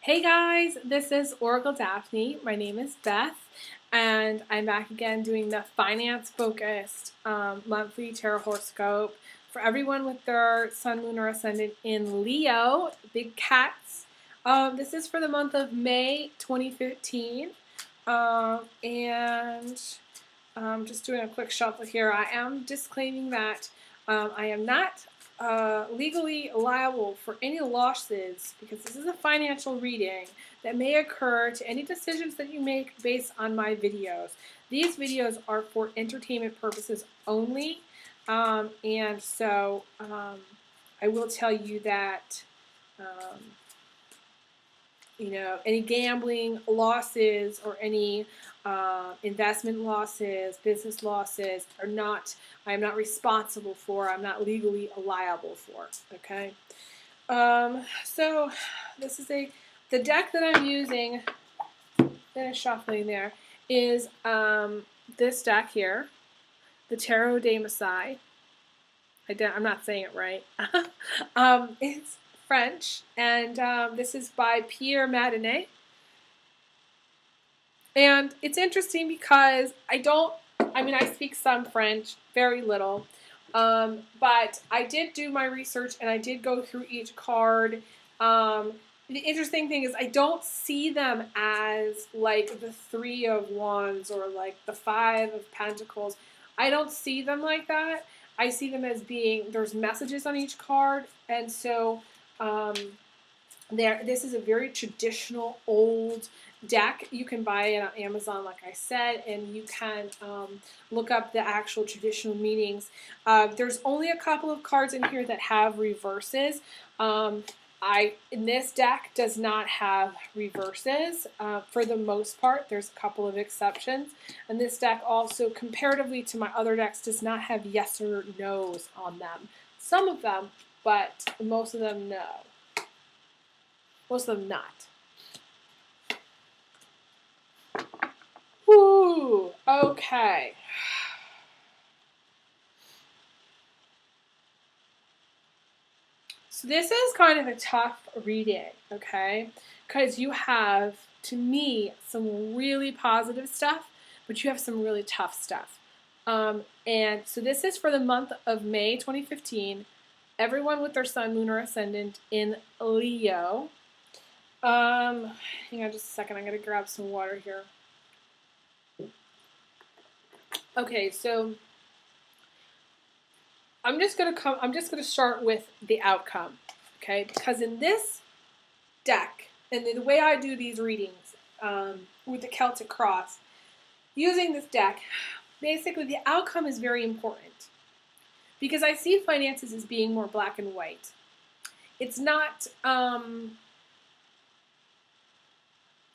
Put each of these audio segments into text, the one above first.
Hey guys, this is Oracle Daphne. My name is Beth, and I'm back again doing the finance-focused monthly tarot horoscope for everyone with their sun, moon, or ascendant in Leo, big cats. This is for the month of May 2015, and just doing a quick shuffle here. I am disclaiming that I am not legally liable for any losses because this is a financial reading that may occur to any decisions that you make based on my videos. These videos are for entertainment purposes only, and so I will tell you that any gambling losses or any investment losses, business losses are not, I'm not responsible for, I'm not legally liable for, okay? So this is the deck that I'm using, finish shuffling there, is this deck here, the Tarot de Masai. I'm not saying it right. It's French, and this is by Pierre Madinet. And it's interesting because I speak some French, very little, but I did do my research and I did go through each card. The interesting thing is I don't see them as like the Three of Wands or like the Five of Pentacles. I don't see them like that. I see them as there's messages on each card, and so this is a very traditional old deck. You can buy it on Amazon, like I said, and you can look up the actual traditional meanings. There's only a couple of cards in here that have reverses. This deck does not have reverses for the most part. There's a couple of exceptions, and this deck also, comparatively to my other decks, does not have yes or no's on them. Some of them, but most of them no. Most of them not. Ooh, okay. So this is kind of a tough reading, okay? Because you have, to me, some really positive stuff, but you have some really tough stuff. And so this is for the month of May 2015. Everyone with their sun, moon, or ascendant in Leo. Hang on just a second. I'm going to grab some water here. Okay, so I'm just gonna start with the outcome, okay? Because in this deck, and the way I do these readings with the Celtic Cross, using this deck, basically the outcome is very important because I see finances as being more black and white. It's not.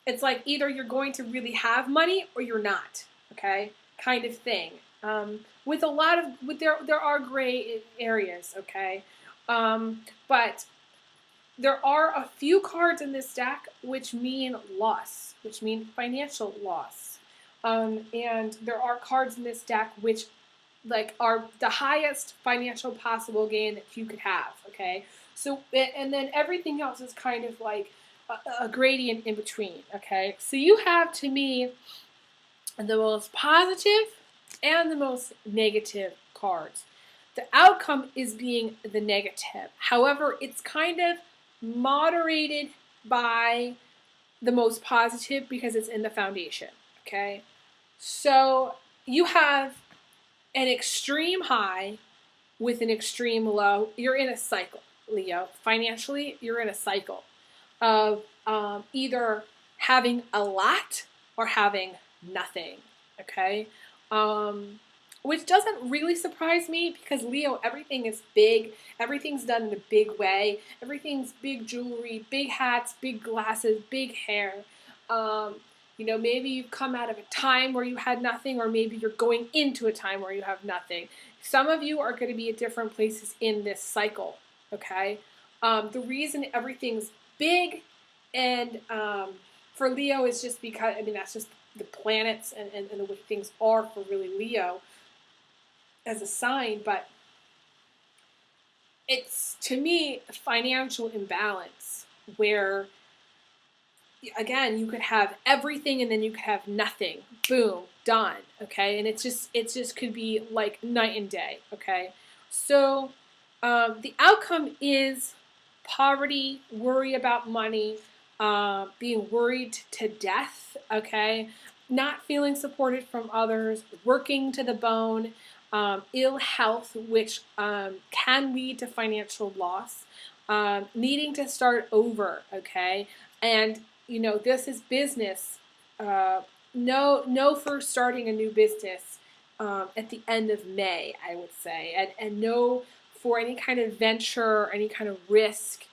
It's like either you're going to really have money or you're not, okay? Kind of thing. There are gray areas, okay? But there are a few cards in this deck which mean loss, which mean financial loss. And there are cards in this deck which are the highest financial possible gain that you could have, okay? So, and then everything else is kind of like a gradient in between, okay? So you have, to me, the most positive and the most negative cards. The outcome is being the negative. However, it's kind of moderated by the most positive because it's in the foundation, okay? So you have an extreme high with an extreme low. You're in a cycle, Leo. Financially, you're in a cycle of either having a lot or having nothing, okay? Which doesn't really surprise me because, Leo, everything is big. Everything's done in a big way. Everything's big jewelry, big hats, big glasses, big hair. Maybe you've come out of a time where you had nothing, or maybe you're going into a time where you have nothing. Some of you are going to be at different places in this cycle, okay? The reason everything's big and for Leo is just because, that's just the planets and the way things are for really Leo as a sign, but it's, to me, a financial imbalance where again, you could have everything and then you could have nothing. Boom, done. Okay, and it just could be like night and day. Okay, so the outcome is poverty, worry about money, being worried to death. Okay, not feeling supported from others, working to the bone, ill health, which can lead to financial loss, needing to start over. Okay, and this is business. No for starting a new business at the end of May, I would say, and no for any kind of venture or any kind of risk.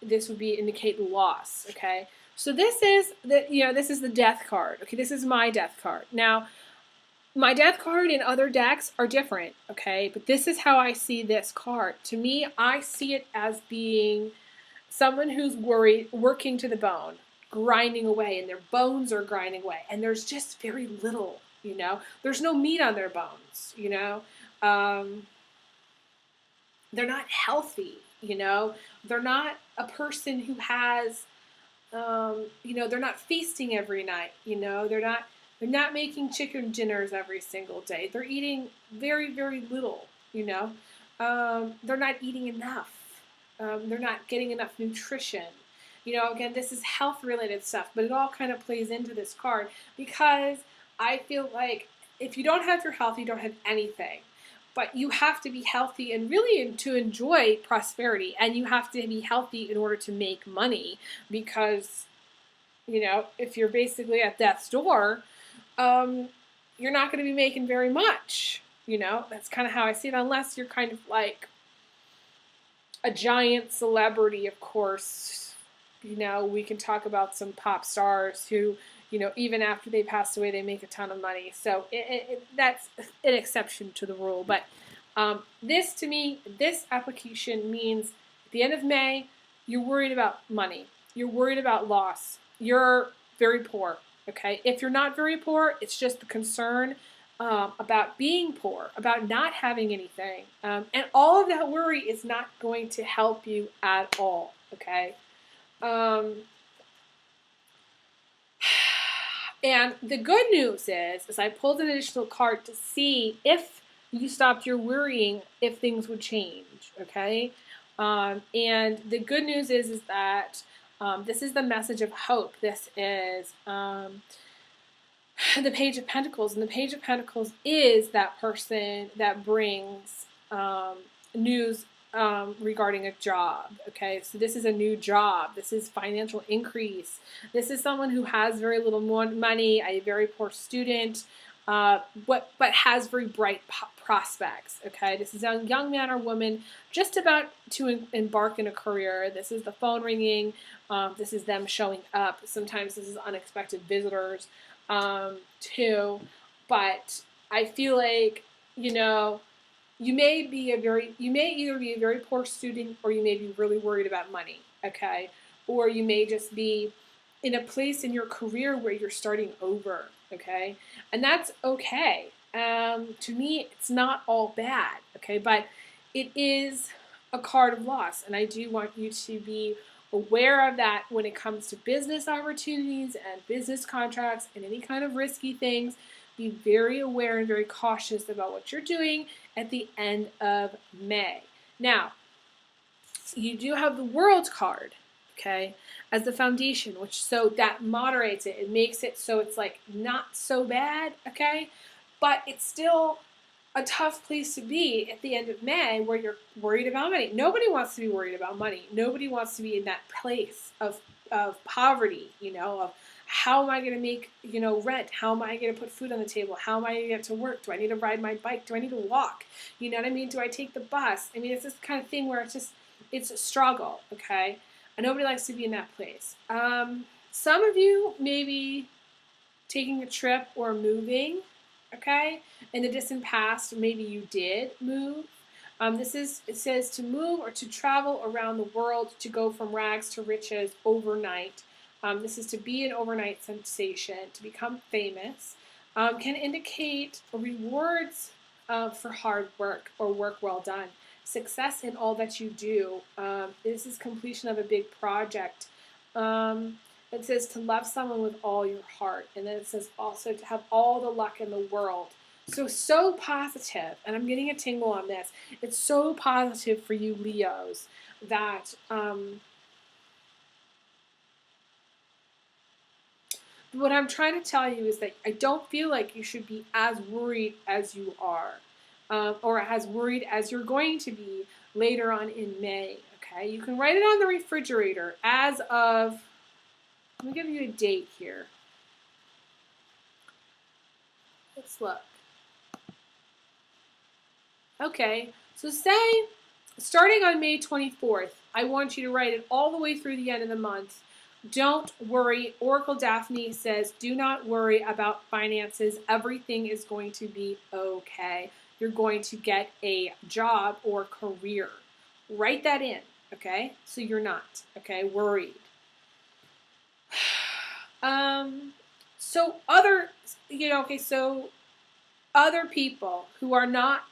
This would be indicate loss. Okay, so this is the death card. Okay, this is my death card. Now, my death card in other decks are different. Okay, but this is how I see this card. To me, I see it as being someone who's worried, working to the bone, grinding away, and their bones are grinding away, and there's just very little, there's no meat on their bones, they're not healthy, they're not a person who has, they're not feasting every night, they're not making chicken dinners every single day. They're eating very, very little, they're not eating enough. They're not getting enough nutrition. Again, this is health-related stuff, but it all kind of plays into this card because I feel like if you don't have your health, you don't have anything. But you have to be healthy and really to enjoy prosperity, and you have to be healthy in order to make money because, if you're basically at death's door, you're not going to be making very much. That's kind of how I see it, unless you're kind of like a giant celebrity, of course. We can talk about some pop stars who, even after they pass away, they make a ton of money. So that's an exception to the rule. But this, to me, this application means at the end of May, you're worried about money. You're worried about loss. You're very poor. Okay? If you're not very poor, it's just the concern about being poor, about not having anything. And all of that worry is not going to help you at all, okay? And the good news is I pulled an additional card to see if you stopped your worrying, if things would change, okay? And the good news is that this is the message of hope. This is the Page of Pentacles, and the Page of Pentacles is that person that brings news regarding a job. Okay, so this is a new job. This is financial increase. This is someone who has very little money, a very poor student, but has very bright prospects. Okay, this is a young man or woman just about to embark in a career. This is the phone ringing. This is them showing up. Sometimes this is unexpected visitors too. But I feel like you may either be a very poor student, or you may be really worried about money. Okay, or you may just be in a place in your career where you're starting over. Okay, and that's okay. To me, it's not all bad. Okay, but it is a card of loss, and I do want you to be aware of that when it comes to business opportunities and business contracts and any kind of risky things. Be very aware and very cautious about what you're doing at the end of May. Now, you do have the World card, okay, as the foundation, which so that moderates it. It makes it so it's like not so bad, okay, but it's still a tough place to be at the end of May where you're worried about money. Nobody wants to be worried about money. Nobody wants to be in that place of poverty, of how am I going to make, rent? How am I going to put food on the table? How am I going to get to work? Do I need to ride my bike? Do I need to walk? You know what I mean? Do I take the bus? I mean, it's this kind of thing where it's a struggle, okay? And nobody likes to be in that place. Some of you may be taking a trip or moving, okay? In the distant past, maybe you did move. It says to move or to travel around the world, to go from rags to riches overnight. This is to be an overnight sensation, to become famous. Can indicate rewards for hard work or work well done. Success in all that you do. This is completion of a big project. It says to love someone with all your heart. And then it says also to have all the luck in the world. So positive. And I'm getting a tingle on this. It's so positive for you Leos that what I'm trying to tell you is that I don't feel like you should be as worried as you are, or as worried as you're going to be later on in May. Okay, you can write it on the refrigerator as of, let me give you a date here. Let's look. Okay, so say starting on May 24th, I want you to write it all the way through the end of the month. Don't worry. Oracle Daphne says, do not worry about finances. Everything is going to be okay. You're going to get a job or career. Write that in, okay? So you're not, okay, worried. So other, so other people who are not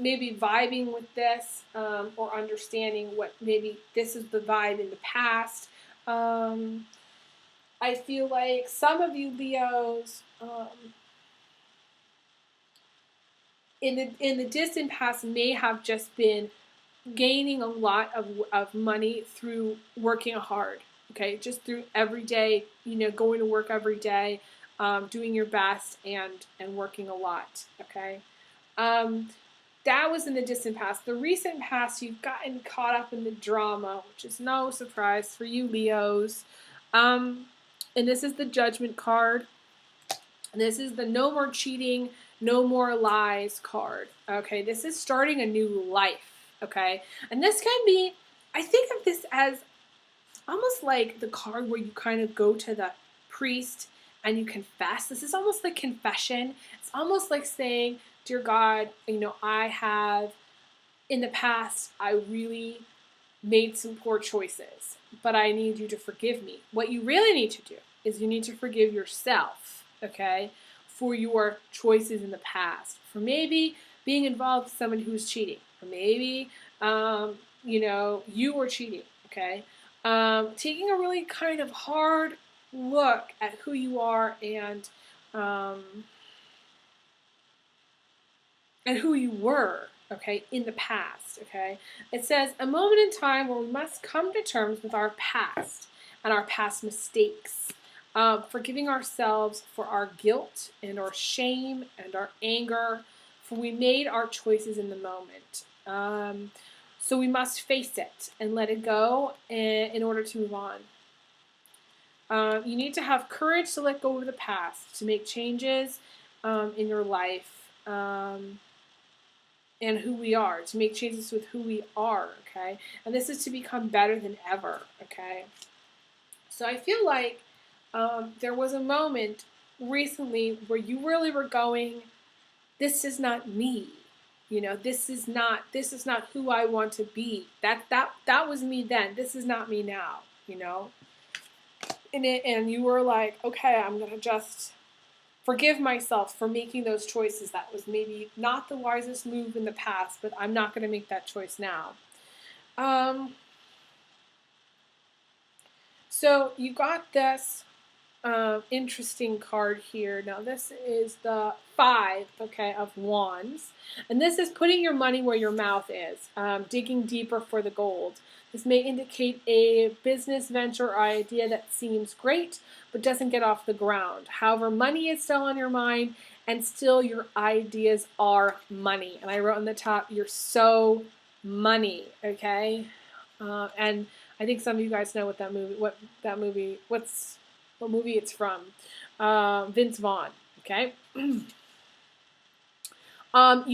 maybe vibing with this, or understanding what maybe this is the vibe in the past. I feel like some of you Leos, in the distant past may have just been gaining a lot of money through working hard. Okay, just through every day, going to work every day, doing your best and working a lot. Okay. That was in the distant past. The recent past, you've gotten caught up in the drama, which is no surprise for you Leos. And this is the Judgment card. This is the no more cheating, no more lies card. Okay, this is starting a new life. Okay, and this can be, I think of this as almost like the card where you kind of go to the priest and you confess. This is almost like confession. It's almost like saying, dear God, I have, in the past, I really made some poor choices, but I need you to forgive me. What you really need to do is you need to forgive yourself, okay, for your choices in the past, for maybe being involved with someone who's cheating, or maybe, you were cheating, okay. Taking a really kind of hard look at who you are and who you were, okay, in the past, okay? It says, a moment in time where we must come to terms with our past and our past mistakes, forgiving ourselves for our guilt and our shame and our anger, for we made our choices in the moment. So we must face it and let it go in order to move on. You need to have courage to let go of the past, to make changes in your life, and who we are, to make changes with who we are, okay? And this is to become better than ever, okay? So I feel like there was a moment recently where you really were going, this is not me. This is not who I want to be. That was me then. This is not me now, And you were like, okay, I'm going to just forgive myself for making those choices. That was maybe not the wisest move in the past, but I'm not going to make that choice now. So you got this interesting card here. Now this is the 5, okay, of Wands. And this is putting your money where your mouth is, digging deeper for the gold. This may indicate a business venture or idea that seems great, but doesn't get off the ground. However, money is still on your mind, and still your ideas are money. And I wrote on the top, you're so money, okay? And I think some of you guys know what movie it's from. Vince Vaughn, okay? You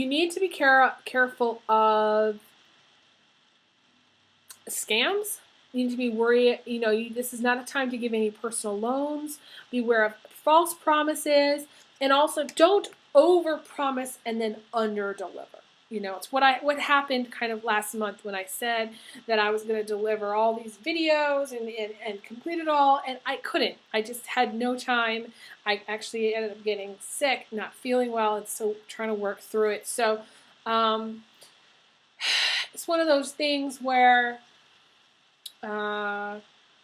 need to be careful of scams. You need to be worried, this is not a time to give any personal loans. Beware of false promises, and also don't overpromise and then underdeliver. It's what happened kind of last month when I said that I was going to deliver all these videos and complete it all, and I couldn't. I just had no time. I actually ended up getting sick, not feeling well, and still trying to work through it. So it's one of those things where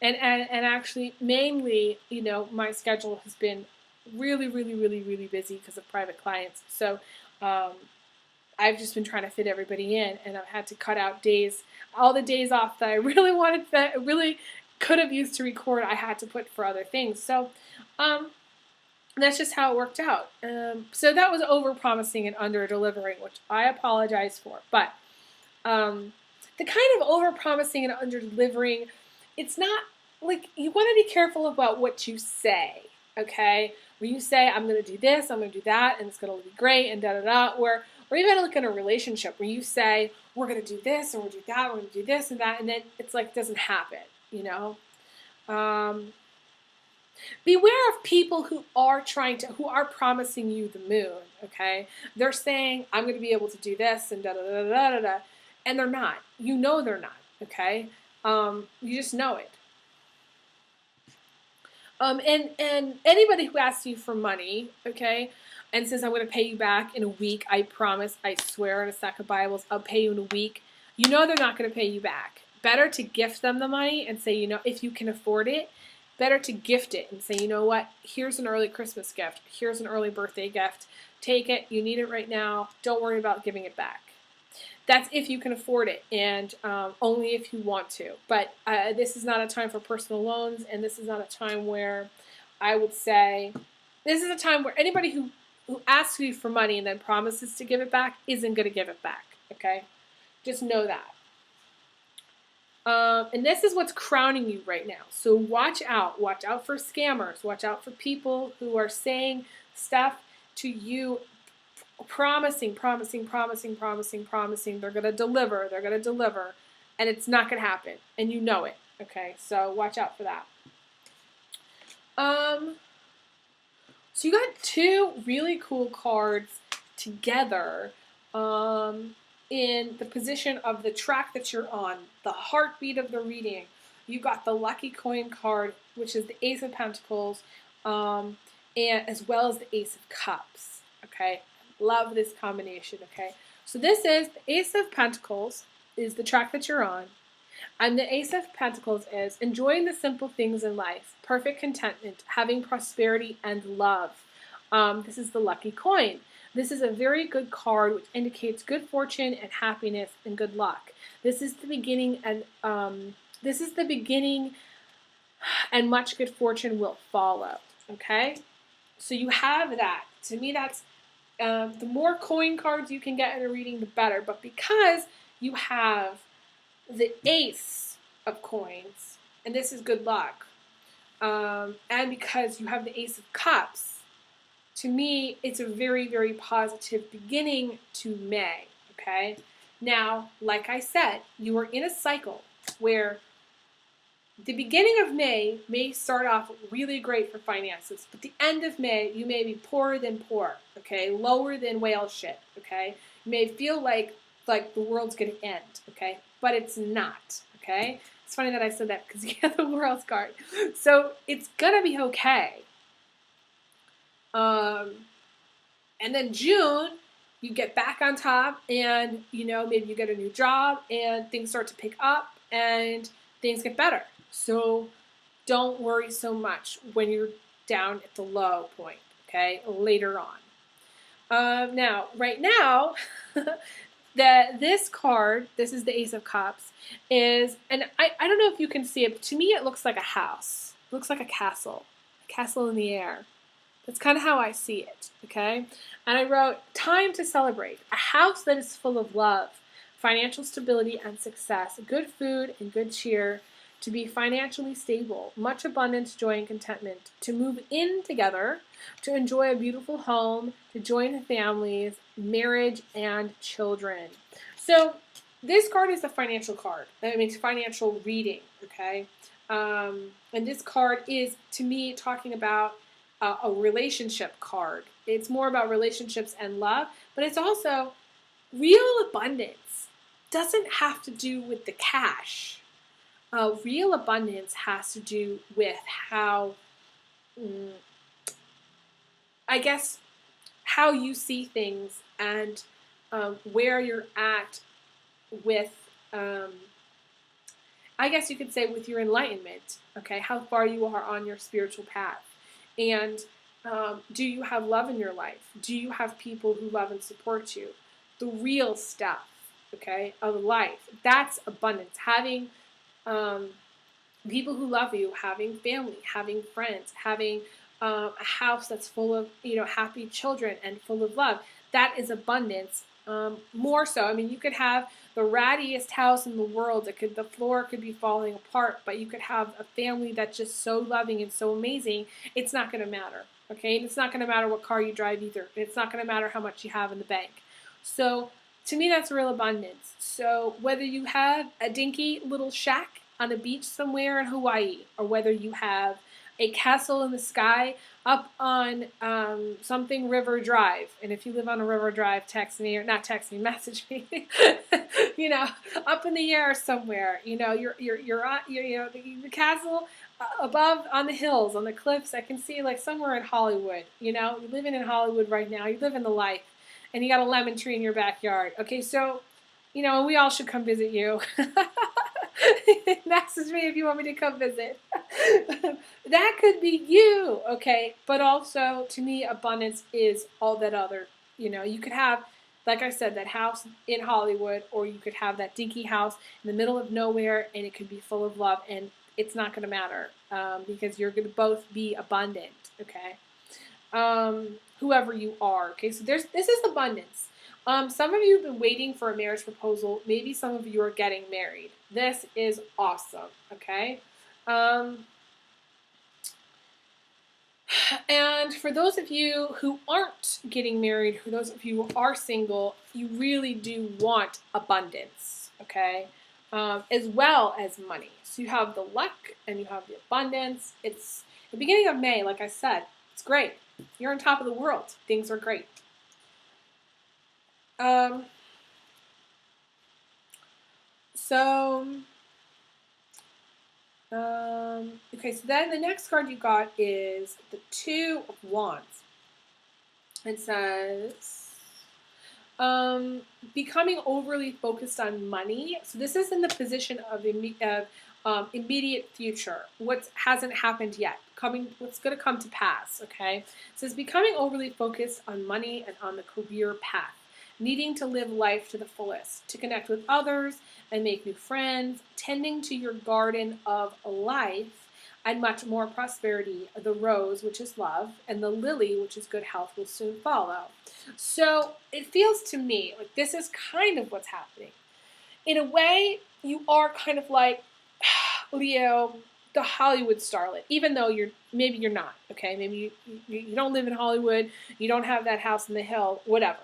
And actually, mainly, my schedule has been really, really, really, really busy because of private clients. So um, I've just been trying to fit everybody in, and I've had to cut out days, all the days off that I really wanted, that I really could have used to record, I had to put for other things. So um, that's just how it worked out. So that was over promising and under delivering, which I apologize for. But the kind of over promising and under delivering, it's not like, you want to be careful about what you say, okay? Where you say, I'm going to do this, I'm going to do that, and it's going to be great, and da da da. Or even like in a relationship where you say, we're going to do this, and we're going to do that, we're going to do this and that, and then it's like, it doesn't happen, Um, Beware of people who are promising you the moon, okay? They're saying, I'm going to be able to do this and da da da da da da, and they're not. You know they're not, okay? You just know it. And anybody who asks you for money, okay, and says, I'm going to pay you back in a week, I promise, I swear on a stack of Bibles, I'll pay you in a week, you know they're not going to pay you back. Better to gift them the money and say, if you can afford it, better to gift it and say, you know what, here's an early Christmas gift, here's an early birthday gift, take it, you need it right now, don't worry about giving it back. That's if you can afford it, and only if you want to. But this is not a time for personal loans, and this is not a time where I would say, this is a time where anybody who asks you for money and then promises to give it back isn't going to give it back, okay? Just know that. And this is what's crowning you right now. So watch out. Watch out for scammers. Watch out for people who are saying stuff to you, promising. They're going to deliver, and it's not going to happen, and you know it. Okay, so watch out for that. So you got two really cool cards together in the position of the track that you're on, the heartbeat of the reading. You got the Lucky Coin card, which is the Ace of Pentacles, and as well as the Ace of Cups. Okay, love this combination. Okay, so this is the Ace of Pentacles is the track that you're on, and the Ace of Pentacles is enjoying the simple things in life, perfect contentment, having prosperity and love. This is the Lucky Coin. This is a very good card which indicates good fortune and happiness and good luck. This is the beginning, and much good fortune will follow. Okay, so you have that. To me, that's the more coin cards you can get in a reading, the better. But because you have the Ace of Coins, and this is good luck, and because you have the Ace of Cups, to me, it's a very, very positive beginning to May, okay? Now, like I said, you are in a cycle where the beginning of May may start off really great for finances, but the end of May, you may be poorer than poor, okay? Lower than whale shit, okay? You may feel like the world's going to end, okay? But it's not, okay? It's funny that I said that because you have the World's card. So it's going to be okay. And then June, you get back on top, and maybe you get a new job, and things start to pick up, and things get better. So don't worry so much when you're down at the low point. Okay, later on. Now, right now, this card, this is the Ace of Cups, and I don't know if you can see it, but to me it looks like a house. It looks like a castle in the air. That's kind of how I see it, okay? And I wrote, time to celebrate. A house that is full of love, financial stability and success, good food and good cheer, to be financially stable, much abundance, joy, and contentment, to move in together, to enjoy a beautiful home, to join families, marriage, and children. So this card is a financial card. I mean, it's financial reading, okay? And this card is, to me, talking about a relationship card. It's more about relationships and love, but it's also real abundance. Doesn't have to do with the cash. Real abundance has to do with how, I guess, how you see things, and where you're at with I guess you could say with your enlightenment, okay, how far you are on your spiritual path. And do you have love in your life? Do you have people who love and support you? The real stuff, okay, of life. That's abundance. Having people who love you, having family, having friends, having a house that's full of, happy children and full of love. That is abundance. More so, I mean, you could have the rattiest house in the world. The floor could be falling apart, but you could have a family that's just so loving and so amazing. It's not going to matter, okay? And it's not going to matter what car you drive either. It's not going to matter how much you have in the bank. So to me, that's real abundance. So whether you have a dinky little shack on a beach somewhere in Hawaii, or whether you have a castle in the sky up on something River Drive, and if you live on a River Drive, text me, or not text me, message me. Up in the air somewhere. You're on, the castle above on the hills, on the cliffs. I can see like somewhere in Hollywood. You're living in Hollywood right now. You live in the life, and you got a lemon tree in your backyard. Okay, so we all should come visit you. Message me if you want me to come visit. That could be you, okay? But also, to me, abundance is all that other. You could have, like I said, that house in Hollywood, or you could have that dinky house in the middle of nowhere, and it could be full of love, and it's not going to matter because you're going to both be abundant, okay? Whoever you are, okay? So this is abundance. Some of you have been waiting for a marriage proposal. Maybe some of you are getting married. This is awesome, okay? And for those of you who aren't getting married, for those of you who are single, you really do want abundance, okay? As well as money. So you have the luck and you have the abundance. It's the beginning of May, like I said. It's great. You're on top of the world. Things are great. Okay, so then the next card you got is the Two of Wands. It says, becoming overly focused on money. So this is in the position of immediate future. What hasn't happened yet. What's going to come to pass, okay? It says, becoming overly focused on money and on the career path. Needing to live life to the fullest, to connect with others and make new friends, tending to your garden of life, and much more prosperity. The rose, which is love, and the lily, which is good health, will soon follow. So it feels to me like this is kind of what's happening. In a way, you are kind of like, Leo, the Hollywood starlet, even though maybe you're not, okay? Maybe you don't live in Hollywood, you don't have that house in the hill, whatever.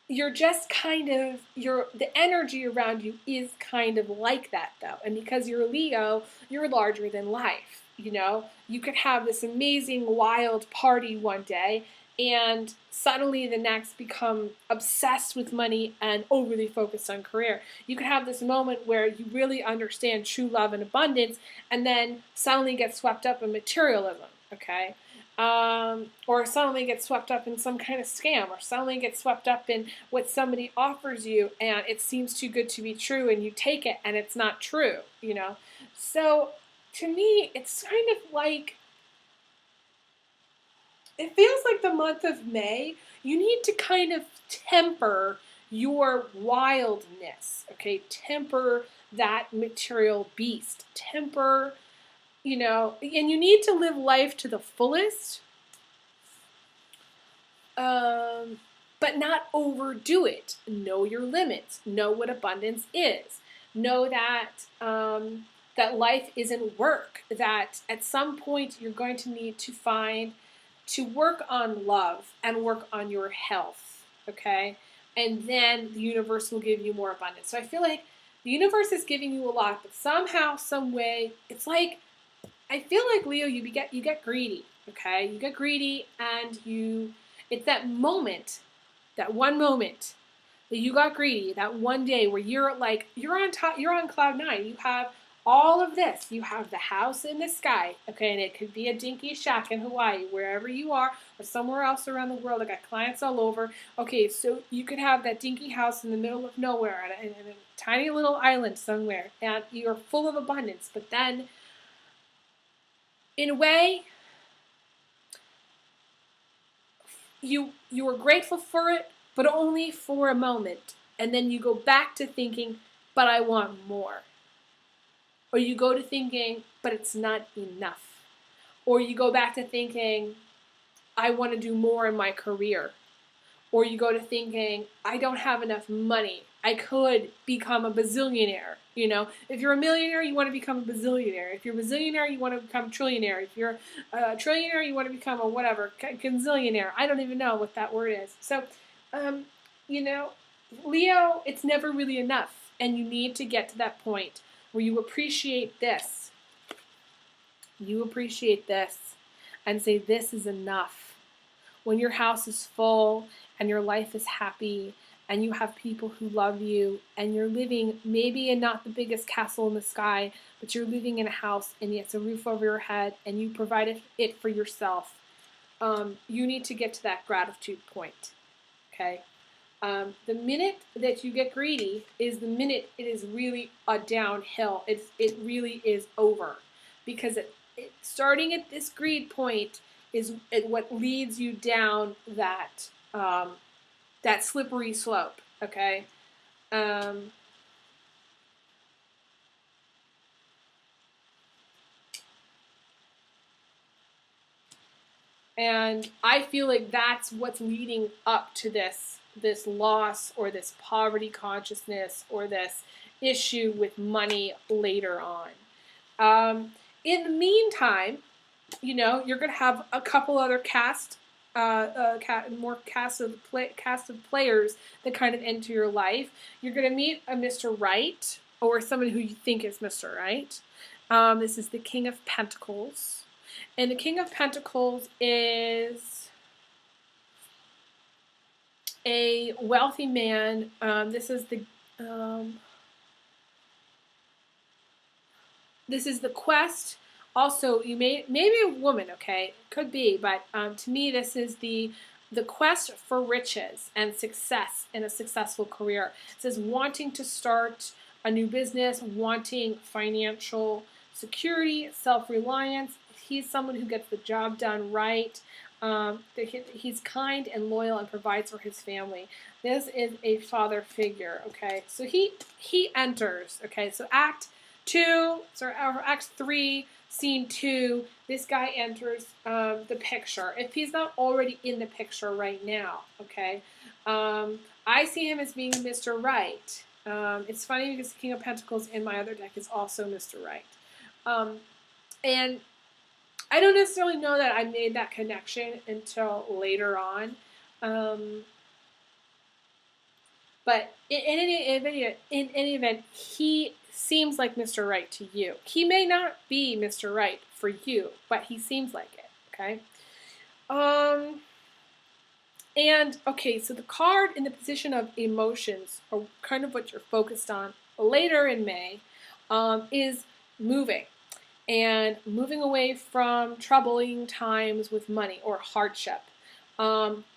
You're just kind of, the energy around you is kind of like that, though. And because you're a Leo, you're larger than life, You could have this amazing, wild party one day, and suddenly the next become obsessed with money and overly focused on career. You could have this moment where you really understand true love and abundance, and then suddenly get swept up in materialism, okay? Or suddenly get swept up in some kind of scam, or suddenly get swept up in what somebody offers you and it seems too good to be true and you take it and it's not true, So to me, it's kind of like, it feels like the month of May, you need to kind of temper your wildness, okay? Temper that material beast. Temper, and you need to live life to the fullest, but not overdo it. Know your limits. Know what abundance is. Know that that life isn't work. That at some point you're going to need to work on love and work on your health, okay? And then the universe will give you more abundance. So I feel like the universe is giving you a lot, but somehow, some way, it's like, I feel like, Leo, you get greedy, okay? You get greedy, and it's that moment, that one moment that you got greedy, that one day where you're on top, you're on cloud nine. You have all of this. You have the house in the sky, okay, and it could be a dinky shack in Hawaii, wherever you are, or somewhere else around the world. I got clients all over. Okay, so you could have that dinky house in the middle of nowhere on a tiny little island somewhere, and you're full of abundance. But then, in a way, you are grateful for it, but only for a moment, and then you go back to thinking, but I want more. Or you go to thinking, but it's not enough. Or you go back to thinking, I want to do more in my career. Or you go to thinking, I don't have enough money. I could become a bazillionaire. You know, if you're a millionaire, you want to become a bazillionaire. If you're a bazillionaire, you want to become a trillionaire. If you're a trillionaire, you want to become a whatever, gazillionaire. I don't even know what that word is. So, you know, Leo, it's never really enough. And you need to get to that point where you appreciate this. You appreciate this and say, this is enough. When your house is full and your life is happy and you have people who love you and you're living maybe in not the biggest castle in the sky, but you're living in a house and it's a roof over your head and you provided it for yourself, you need to get to that gratitude point, okay? The minute that you get greedy is the minute it is really a downhill. It really is over, because starting at this greed point is what leads you down that that slippery slope. Okay. And I feel like that's what's leading up to this loss or this poverty consciousness or this issue with money later on. In the meantime, you know, you're going to have a couple other cast of players that kind of enter your life. You're going to meet a Mr. Right, or someone who you think is Mr. Right. This is the King of Pentacles. And the King of Pentacles is a wealthy man. This is the quest. Also, you maybe a woman, okay, could be, but to me, this is the quest for riches and success in a successful career. It says wanting to start a new business, wanting financial security, self-reliance. He's someone who gets the job done right. He's kind and loyal and provides for his family. This is a father figure, okay? So he enters, okay? So Act 3, Scene 2, this guy enters the picture. If he's not already in the picture right now, okay? I see him as being Mr. Right. It's funny because the King of Pentacles in my other deck is also Mr. Right. And I don't necessarily know that I made that connection until later on. But in any event, he seems like Mr. Right to you. He may not be Mr. Right for you, but he seems like it, okay? And, okay, so the card in the position of emotions, or kind of what you're focused on later in May, is moving. And moving away from troubling times with money or hardship.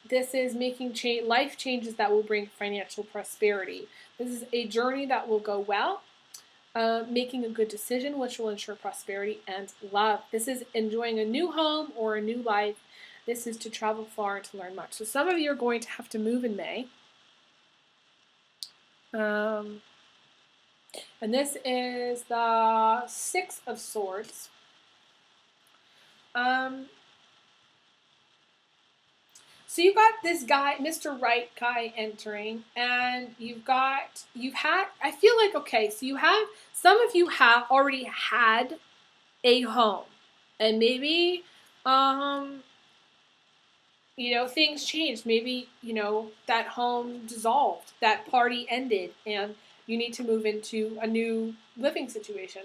This is making life changes that will bring financial prosperity. This is a journey that will go well. Making a good decision, which will ensure prosperity and love. This is enjoying a new home or a new life. This is to travel far and to learn much. So some of you are going to have to move in May. And this is the Six of Swords. So you got this guy, Mr. Right guy entering, and I feel like, okay, so some of you have already had a home, and maybe, you know, things changed. Maybe, you know, that home dissolved, that party ended, and you need to move into a new living situation.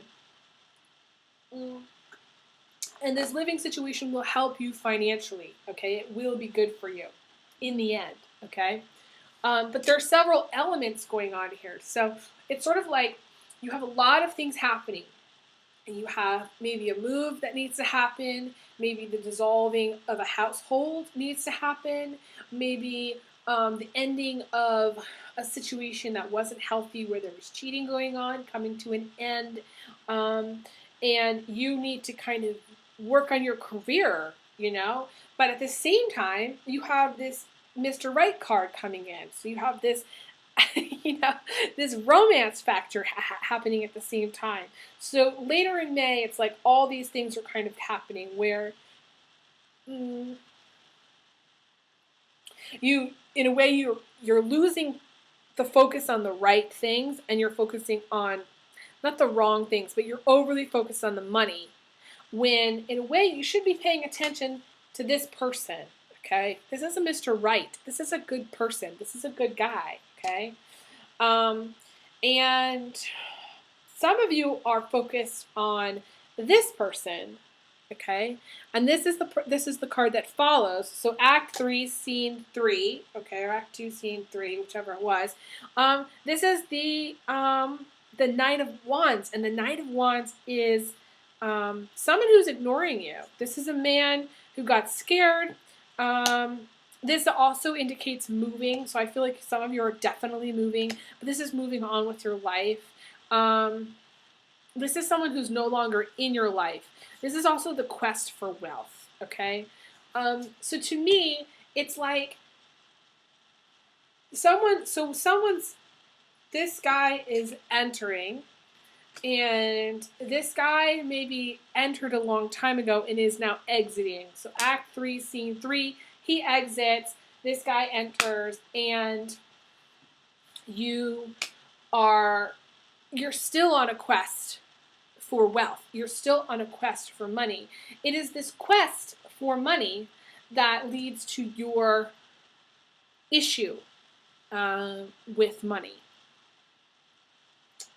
And this living situation will help you financially, okay? It will be good for you in the end, okay? But there are several elements going on here. So it's sort of like you have a lot of things happening. and you have maybe a move that needs to happen, maybe the dissolving of a household needs to happen, maybe the ending of a situation that wasn't healthy where there was cheating going on coming to an end, and you need to kind of work on your career, you know. But at the same time, you have this Mr. Right card coming in, so you have this you know, this romance factor happening at the same time. So later in May, it's like all these things are kind of happening where you, in a way, you're losing the focus on the right things, and you're focusing on not the wrong things, but you're overly focused on the money. When in a way you should be paying attention to this person. Okay, this is a Mr. Right. This is a good person. This is a good guy. Okay. And some of you are focused on this person, okay? And this is the card that follows. So Act 3, Scene 3, okay, or Act 2, Scene 3, whichever it was. This is the Knight of Wands, and the Knight of Wands is someone who's ignoring you. This is a man who got scared. This also indicates moving, so I feel like some of you are definitely moving, but this is moving on with your life. This is someone who's no longer in your life. This is also the quest for wealth, okay? So to me, it's like this guy is entering, and this guy maybe entered a long time ago and is now exiting. So Act 3, Scene 3, he exits, this guy enters, and you're still on a quest for wealth. You're still on a quest for money. It is this quest for money that leads to your issue with money.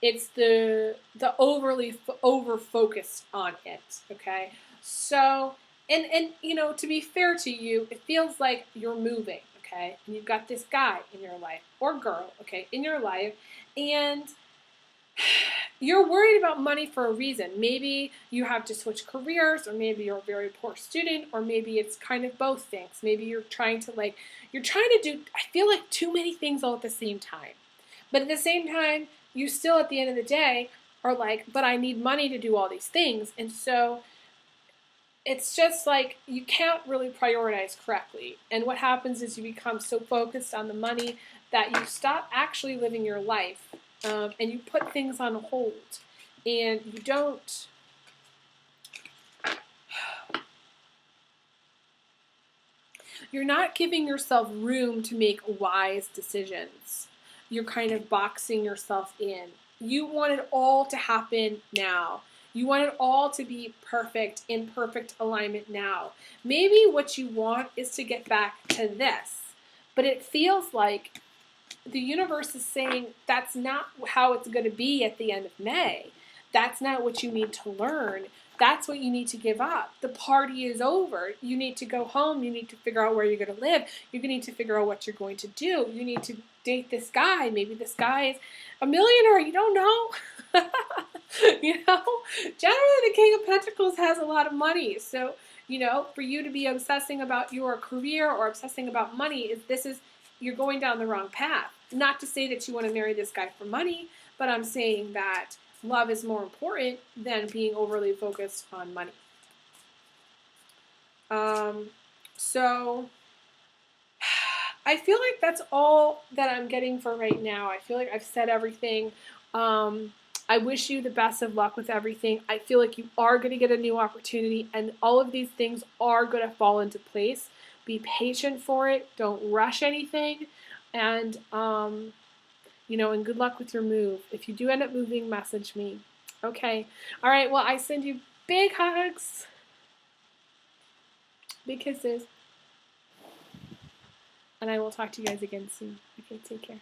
It's the overly over focused on it. Okay, so and you know, to be fair to you, it feels like you're moving. Okay, and you've got this guy in your life or girl. Okay, in your life, and you're worried about money for a reason. Maybe you have to switch careers, or maybe you're a very poor student, or maybe it's kind of both things. Maybe you're trying to do, I feel like, too many things all at the same time. But at the same time, you still, at the end of the day, are like, but I need money to do all these things. And so it's just like you can't really prioritize correctly. And what happens is you become so focused on the money that you stop actually living your life, and you put things on hold. And you don't... You're not giving yourself room to make wise decisions. You're kind of boxing yourself in. You want it all to happen now. You want it all to be perfect, in perfect alignment now. Maybe what you want is to get back to this, but it feels like the universe is saying that's not how it's going to be at the end of May. That's not what you need to learn. That's what you need to give up. The party is over. You need to go home. You need to figure out where you're going to live. You need to figure out what you're going to do. You need to date this guy. Maybe this guy is a millionaire. You don't know. You know, generally the King of Pentacles has a lot of money. So, you know, for you to be obsessing about your career or obsessing about money, you're going down the wrong path. Not to say that you want to marry this guy for money, but I'm saying that love is more important than being overly focused on money. So I feel like that's all that I'm getting for right now. I feel like I've said everything. I wish you the best of luck with everything. I feel like you are going to get a new opportunity, and all of these things are going to fall into place. Be patient for it. Don't rush anything. And, you know, and good luck with your move. If you do end up moving, message me. Okay. All right. Well, I send you big hugs. Big kisses. And I will talk to you guys again soon. Okay. Take care.